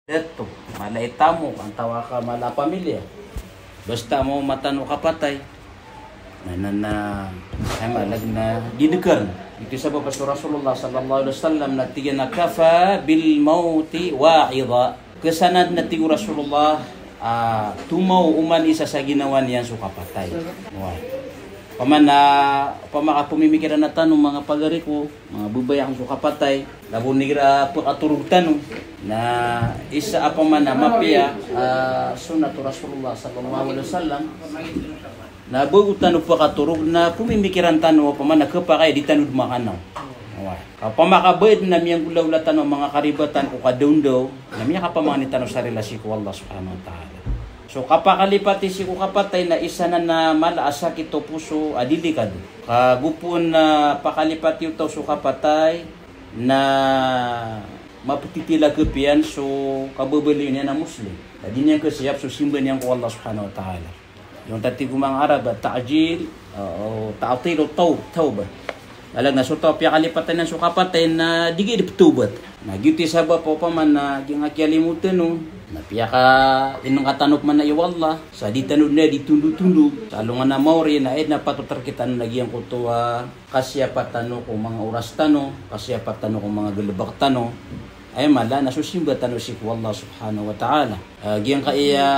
Eto, malaita mo, ang tawa ka mala pamilya. Basta mo matano kapatay. Ay malag na gidikar. Ito sa bapak Rasulullah sallallahu alaihi wasallam na tiga na kafa bil mauti wa'idha. Kesanad na tiga Rasulullah tumaw uman isa sa ginawa niyan so kapatay. Pamaka-pumimikiran na tanong mga pagari ko, mga bubayang so kapatay, labo nigra pakaturog tanong na isa apa man na mapia sunnatu Rasulullah sallallahu alaihi wasallam na bago tanong pakaturog na pumimikiran tanong apa man na kapakay di tanong makanaw. Pamakabayad na miyang gulaw tanong mga karibatan ko kadundaw na miya kapamangani tanong sa relasyon ko Allah subhanahu wa ta'ala. So kapakalipati si ko kapatay na isa na malaasa kito puso adilikado. Kagupon na pakalipati utaw so kapatay na maputitila kepian so kababali niya na Muslim. Tadi niya kasiyap so simba niya ko Allah subhanahu wa ta'ala. Yung tati kumang Arab ta'jil o ta'atil o tawbah. Alag na so piya kalipatan na so kapatay na digi diptubat. Nagyuti sabab po pa man na gingakialimutan no. Napiya ka inong katanok man na iwallah sa di tanod na di tundu-tundu sa alungan na mauri na na patutar kita na nagyang kutuwa kasya patano kung mga oras tano kasya patano kung mga galabak tano ay mala nasusimba tano si Allah subhanahu wa ta'ala giyang kaya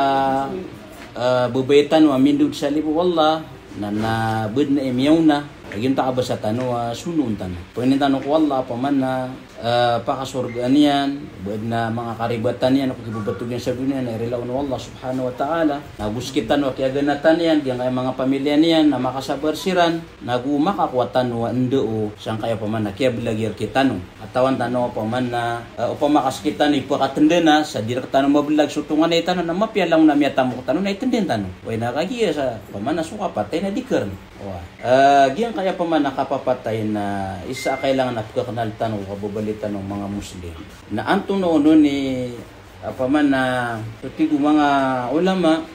bubaytan wa mindud sa libu wallah na nabud na imyaw na aging taaba sa tano sunun tano pwede tanong ko Allah paman na pakasurgaan yan, buwag na mga karibatan yan, nakukibubatog yan sa dunia, na irelaw na Allah subhanahu wa ta'ala, naguskitan wa kiaganatan yan, diyan kaya mga pamilya niyan, na makasabar siran, nagumakakwatan wa ndo, siyang kaya pa man na kiabilagir kitano, at tawan tano pa man na, upamakaskitan, ipakatanda na, sa direk tano mabilag, sutungan na itano, na mapialang na miyatamo ko tano, na itindin tano, way nakagiya sa, paman na sukapatay na dikar, diyan kaya pa man nakapapatay na, isa kailangan na pagkakanal tano, kababalik ng mga Muslim. Na anto noono ni paman na tigo mga ulama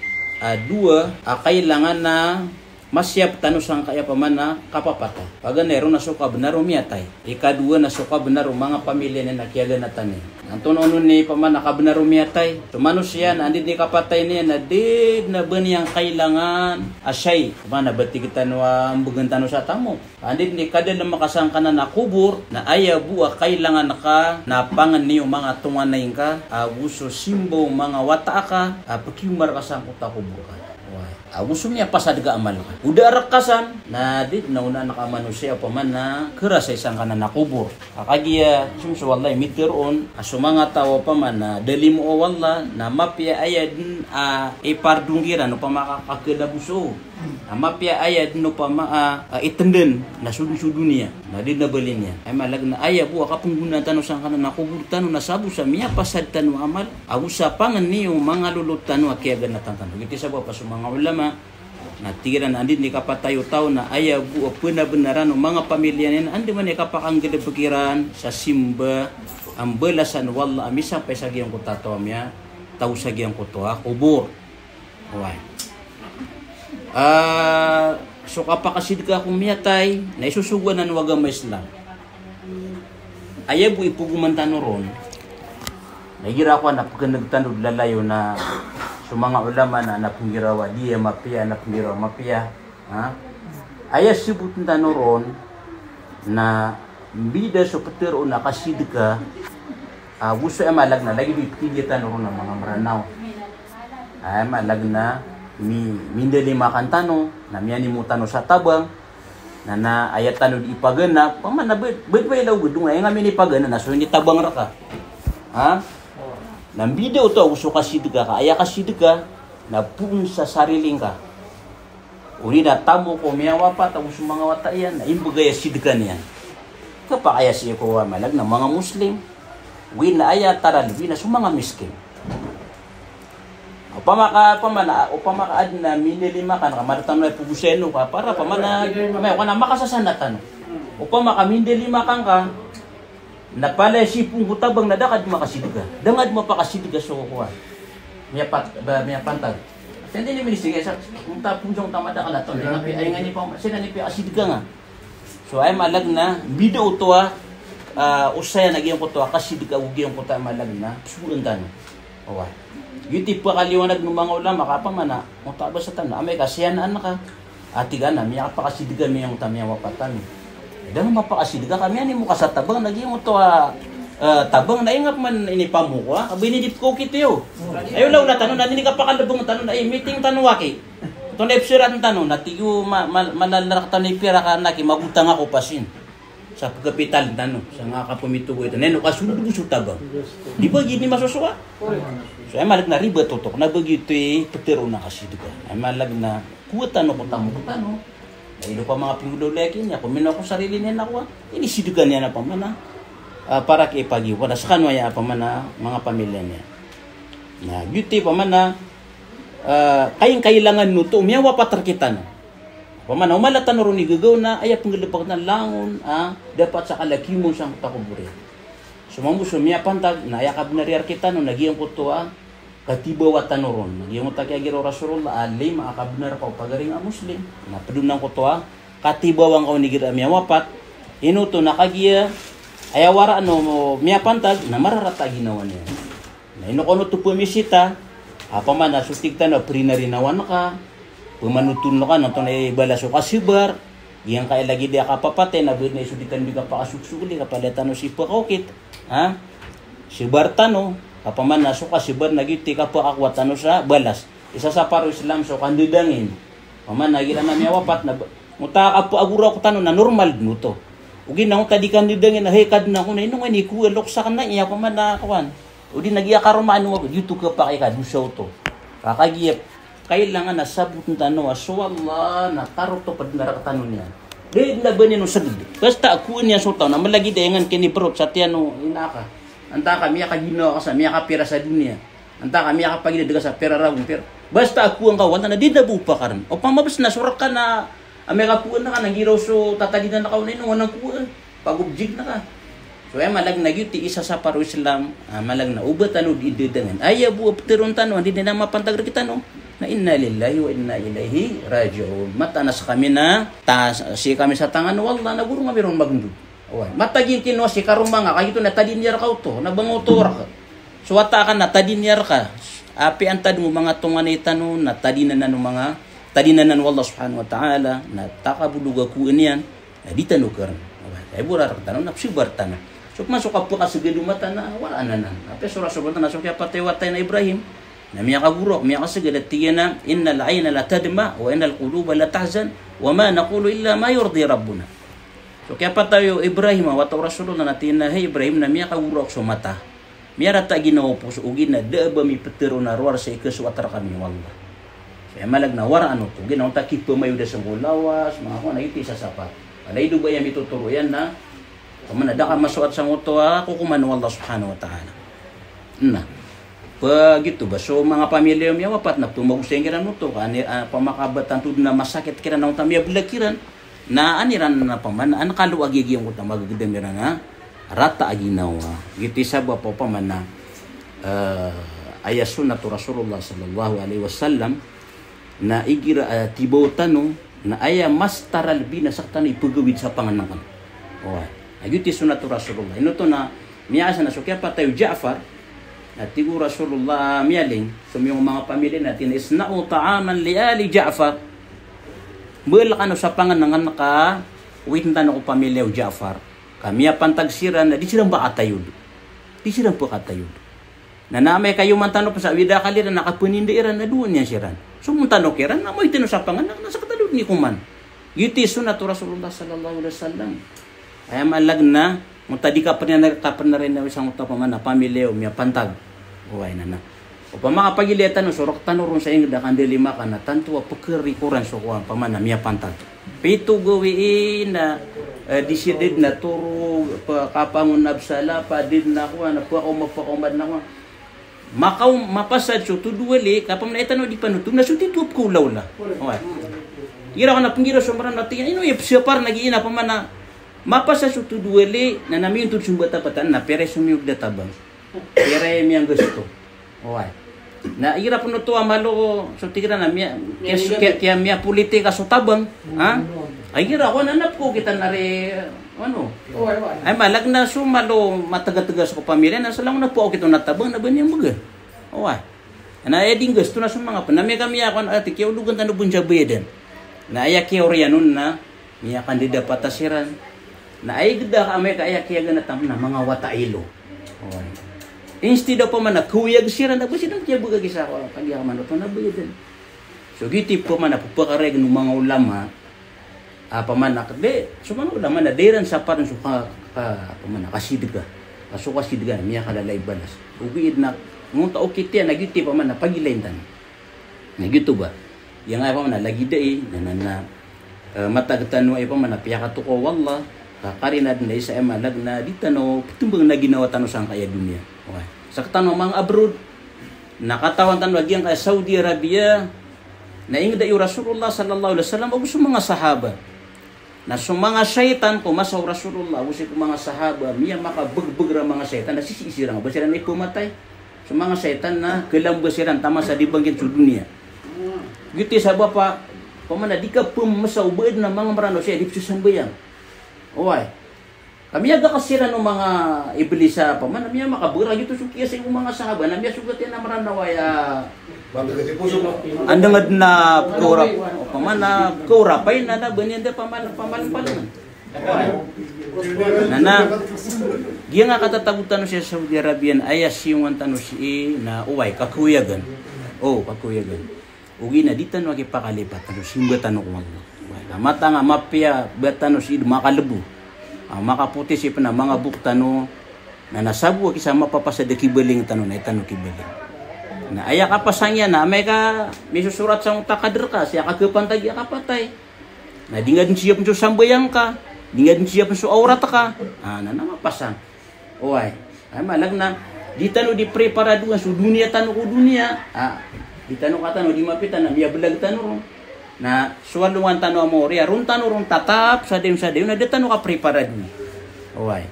dua kailangan na masyap tanusang kaya paman na kapapatay. Paganero na suka benar umiyatay. Ikadua na suka benar mga pamilya na nakiyagan na tani. Anto noono ni paman na kabenar umiyatay. So manusia na andit ni kapatay niya na did na ba niyang kailangan asyay. Paman na bati kita na ambugan tano sa tamo. Andit ni kada na makasangka na nakubur na ayabu kailangan ka na pangan niyo mga tunganay ka aguso simbo mga wata ka pakimar kasangkot kubur ka. Gusto niya pasadga amal ka. Udah rakasan na dit na una nakamanusia pa man na keras sa isang kanan nakubur. Kakagiya sumso wallahi miteron aso mga tao pa man na dali mo wallah na mapya ayad ipardunggiran no pa makakakadabuso. Mapya ayad no pa itenden na sudu-sudu niya. Na dit na balin niya. Ay malag na ayab buwa kapunggunan tano sang kanan nakubur tano nasabu sa miya pasad tano amal. Agusa pangan niyo mga lulot tano akiyagan na tantano. Giti sa pa mga ulama na tigiran andin ni kapatayo tao na ayaw buo benar-benaran ng mga pamilya niyan andi man ikapakang pikiran sa simba ang belasan wala amisa pa sa giyang kutato amya tao sa giyang kutoa kubur why so kapakasid ka kumiyatay na isusuguan ng wagam Islam ayaw bu ipuguman ron nagira ko na pagkanagtanod lalayo na so mga ulama na napunggirawa diya mapia napunggirawa mapia ayas sibut tanoron na bida so peter o nakasidka gusto ay malag na lagi bipili tanoron ng mga maranaw ay malag na mindali makantano na miyani mo tano sa tabang na ayat tano di ipagana paman na bedway law gudung ay ngamin ipagana na so hindi tabang raka nang video to gusto kasidga ka aya kasidga na pun sa sariling ka uli na tamo ko miyawa pa tapos mga wata yan na imbagaya sidga niyan kapakaya siya ko malag na mga Muslim win na aya taral win na sumanga miskin upamakaad na minilima ka nakamaratan na puguseno ka para pamana may ko na makasasanatan upamakamindilima ka na pala sipong hutabang na dakad makasidga. Dangad mo pa kasidga so kuha. Miya pantag. Hindi ni ministry sa kung tapong jong tamada ka laton. Ay nga ni pa sila ni pa asidga nga. So ay malag na video to usaya nagyang ko to kasidga ugi ang ko ta malag na. Suran tano. Owa. Yuti pa kaliwanag ng mga ulama kapamana, mo taba sa tanan, amay kasiyanan ka. Ati gana, miya pa kasidiga mi yung tamya wapatan. Dahil mapakasidiga kami ani mo kasatabang naging mo to tabang na ingap man inipamu ko binidip ko kitiyo. Ayo law na tanon nani ka pa kalabong tanon ay meeting tanwaki. To na epsirat tanon natiyo malalar ka ni pira ka naki magutang ako pasin. Sa kapital tanon sa nga kapumitugo ito neno kasunod mo tabang. Di ba gini masusuwa? So ay malag na riba totok na bagito petero na kasidiga. Ay malag na kuwatan ko tamo tano. Ay pa mga pingulo lekin niya kung ko sarili niya nakuha. Ini sidigan niya na pamana. Para kay pagiwala sa kanwa ya pamana mga pamilya niya. Na beauty pamana kayang kailangan nuto umiyawa patarkitan. Pamana umalatan ron ni gagaw na ay pangalipag na langon dapat sa kalakimon sang takuburi. Sumamu sumiya pantag na ayakab na riyar kita no nagiyang ko to katiba watan ron. Nagiyang ta kay giro Rasulullah ali maakab na ka pagaring a Muslim. Na pedunang ko to katiba wang kaw ni gira miyawa pat inuto nakagiya ay awara miya pantag na mararata ginawa niya. Na inukono to pumisita, man nasustigtan na prinarinawan ka, pumanutun ka, nato na ibalaso ka sibar, yang kaya lagi dia kapapate, nabud na isuditan di ka pakasuksuli, kapalitan si pakokit, sibar tano, kapaman naso ka sibar nagiti ka pa akwatano sa balas, isa sa paro Islam so kandidangin, paman nagira na miya wapat, muta ka po agura ko tano na normal nuto. Ugi na ko tadi kandidangin na hekad na ko na inong ni ku elok sa kana iya pa man na kawan. Udi nagiya karumaan mo YouTube ka pa kay kadusaw to. Kakagiya kailangan na sabot ng tanong so Allah na tarot to pad narakatan niya. Dahil laban niya no sagid. Basta ako niya so taw na malagi dayangan kini bro sa tiano inaka. Anta ka miya ka ginawa ka sa miya ka pera sa dunia. Anta ka miya ka pagidadaga sa pera rawong pera. Basta ako ang kawan na di nabupa karon. O pamabas na surak ka na amay kapuan na ka, nagiraw so tatalinan na ka na wanang kuan, pagubjig na ka. So ay malag na yuti isa sa paro Islam, malag na ubat ano di dedangan. Ay bu pteron tano, hindi na mapantag kita no. Na inna lillahi wa inna ilaihi raji'un. Mata na sa kami na si kami sa tangan wallah naguro nga meron magndud. Oy, matagin kino si karumanga kay ito na tadinyar ka to, nabangotor ka. So wata ka na tadinyar ka. Api antad mo mga tunganay no na tadinan na no mga tadinanan wallah subhanahu wa ta'ala na takabuluga ku inian na ditanuker ay burar tanon na sibar tanan so masuk ka po ka sige dumata na wala nanan ape sura sura na so kaya patay watay na Ibrahim na miya ka guro miya ka sige datiyana innal ayna la tadma wa innal quluba la tahzan wa ma naqulu illa ma yurdi rabbuna so kaya patay Ibrahim wa ta Rasulullah natina hey Ibrahim na miya ka guro so mata miya rata ginawa po so ugin na deba mi petero na ruar sa ikaswatar kami wallah. Kaya malag na wara ano to, ginaw ta kipo mayo da sa lawas, mga ko na iti sa sapat. Alay do ba yan mituturo yan na kaman ada ka masuat sa ngoto kukuman wallah subhanahu wa ta'ala. Na. Pa gitu ba so mga pamilya mi wapat na tumaguseng kiran mo to kani pamakabatan tud na masakit kiran na tamya bulakiran na aniran na paman an kaluag agi yung utang magagdem na rata aginawa. Giti sa ba pa paman na ayat sunnatu Rasulullah sallallahu alaihi wasallam na igira tibaw tanong na aya mas taral binasaktan ipagawid sa panganangan. Oy, ayuti sunatu Rasulullah. Ino to na miyasa na so kaya patayo Ja'far na tigo Rasulullah miyaling sumiyong mga pamilya natin isna'u ta'aman li ali Ja'far. Bala kano sa panganangan ka witan ko pamilya Ja'far. Kami pantagsiran na di silang bakatayod. Di silang pakatayod. Na namay kayo man tanong pa sa wida kaliran nakapunindairan na doon niya siran. Sumuntanong kiran na mo itino sa panganak na sa katalod ni kuman. Yuti sunatu Rasulullah sallallahu alaihi wasallam. Ay malag na mo tadi ka pa na rin na isang utapaman na pamilya o miya pantag. Uway na. O pa mga pagilitan no surok tanong sa inyo da kandelima ka na tanto pagkerikuran so kuan paman na miya pantag. Pito gawiin na decided na turo kapangon nabsala pa din na kuan na po ako mapakumad na kuan. Makaw mapasad so tuduwali kapam na itano di panutum na so titup ko lawla. Okay. Gira ka na pangira so maran natin ino siapar nagiina pa man na mapasad so tuduwali na namin tud sumbata patan na pere sumiyog databang. Pere mi ang gusto. Okay. Na ira puno to amalo so tigira na miya kaya miya politika so tabang ha. Ay gira ko nanap ko kita na re ano? Ay malag na sumalo matagatagas ko pamilya na salang na po ako kito natabang na ba niya mga. Wah. Na aya dinggas tu na sa mga panami kami akon ati kaya ulugan tanu bunja beden. Na aya kaya orianun na niya kandida patasiran. Na ay geda kami kaya kaya ganatam na mga watailo. Wah. Instead of man kuyag siran na busidang kaya buga gisa ko kaya man to na beden. So giti po man pakareg ng mga ulama apa man nakde so mga ulama na deran sa paran suka apa man kasidga. Kasuka sidga niya kalalay balas. Ugiid na ngunta okitiya nagiti pa man na pagilaintan. Nagito ba? Yang ay pa man lagi dai na matagtano ay pa man piyaka to ko wallah kakarinad na isa ay malag na ditano tumbang na ginawa tano sang kaya dunia. Okay. Sa katano mga abroad nakatawan tan lagi ang kay Saudi Arabia na ingda yu Rasulullah sallallahu alaihi wasallam ug mga sahaba. Na so mga syaitan ko masaw Rasulullah usik mga sahaba miya makabugbug ra mga syaitan na sisirang ba sila na ipumatay. So mga syaitan na kelambasiran tama sa dibanggit sa dunia. Gitu sa bapa pamana di ka pumasaw beud na mga marano siya di sambayang. Oy. Kami aga kasira ng mga iblis sa pamana miya makabura gitu sukiya sa mga sahaba na miya sugat na marano waya andangad na kurap pamana kurapay na banyanda paman nana dia nga katatagutan siya sa Saudi Arabian ayas yung tano si na uway kakuyagan kakuyagan ugi na ditan wagi pakalipat tano simba tano ko mata nga mapya betano si makalebu makaputi si na mga buktano na nasabu kisa mapapasa de kibeling tano na itano kibeling na aya ka pasangya na may susurat sa takader ka siya kagapantag ya kapatay na di nga din siya sa sambayang ka di nga din siya sa aurat ka na mapasang oy ay malag na di tano di preparado sa dunia tano ko dunia di tano ka tano di mapitan na miya belag tano na suwalungan tano mo ria run tano run tatap sa dem na di tano ka preparado oy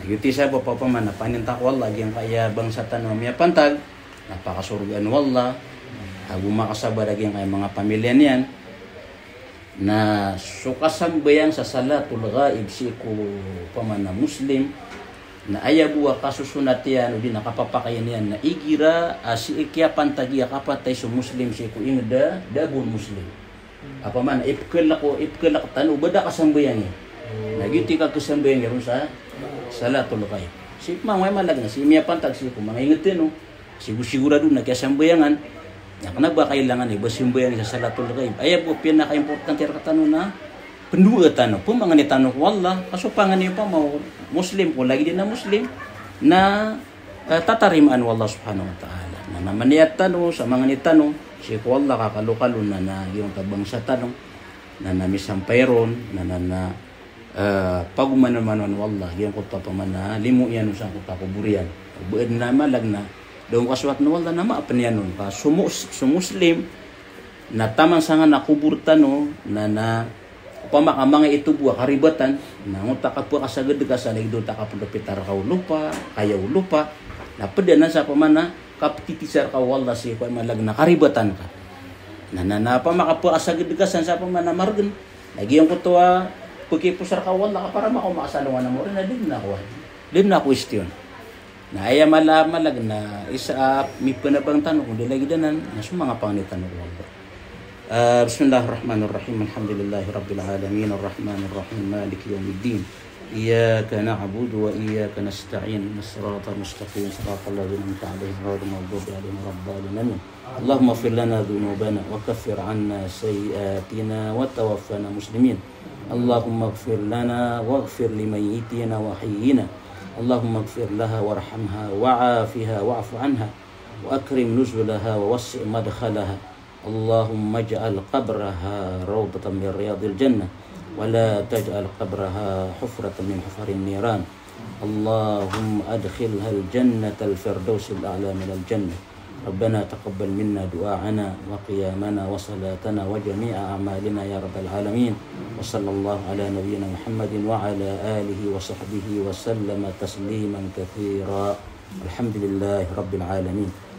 yuti sa bapa paman na paninta ko Allah yang kaya bangsa tano miya pantag napakasurgan wallah makasaba lagi ang mga pamilya niyan na sukasambayang sa salatul ghaib si ko pamana muslim na ayabuwa kasusunat yan o di nakapapakayan yan na igira si ikya pantagiya kapatay sa muslim si ko ingda dabun muslim apa man ipkelak tanu bada kasambayang nagiti ka kasambayang yaron sa salatul ghaib si mamay malag na si miya pantag si ko mga ingetin sigurado na kaya sambayangan na ba kailangan basimbayang sa salatul ghaib ay po pinaka-importante ra katano na pendua tano po mga ni tano wallah kaso pangan niyo pa mau muslim ko lagi din na muslim na tatarimaan wallah subhanahu wa ta'ala na namaniyat tano sa mga ni tano si ko wallah kakalukalo na yung tabang sa tano na namisampayron na pagumanaman wallah yung ko pa man na limu yan sa ko takuburian buad na malag na daw kaswat na wala na maapanianon pa sumuslim na tamang sanga nakubur tano na upama ka mga itubuwa karibatan na nguta ka po kasagad ka sa ligdo ta ka pudapitar ka lupa kayaw lupa na padanan sa pamana kaptitisar ka wala si ko malag na karibatan ka na pama ka po kasagad ka sa pamana margen lagi yung kutuwa pagkipusar ka wala ka para makumasalungan na mo rin na question na aya malag na isa mi panabang tanong kung lagi danan na mga pangitan ko Bismillahirrahmanirrahim alhamdulillahi rabbil alamin arrahmanir rahim maliki yaumiddin iyyaka na'budu wa iyyaka nasta'in siratal mustaqim siratal ladzina an'amta 'alaihim ghairil maghdubi 'alaihim waladdallin Allahumma ighfir lana dhunubana wa kaffir 'anna sayyi'atina wa tawaffana muslimin Allahumma ighfir lana waghfir limayyitina wa hayyina اللهم اغفر لها وارحمها وعافها واعف عنها وأكرم نزلها ووسع مدخلها اللهم اجعل قبرها روضة من رياض الجنة ولا تجعل قبرها حفرة من حفر النيران اللهم أدخلها الجنة الفردوس الأعلى من الجنة ربنا تقبل منا دعاءنا وقيامنا وصلاتنا وجميع أعمالنا يا رب العالمين وصلى الله على نبينا محمد وعلى آله وصحبه وسلم تسليما كثيرا الحمد لله رب العالمين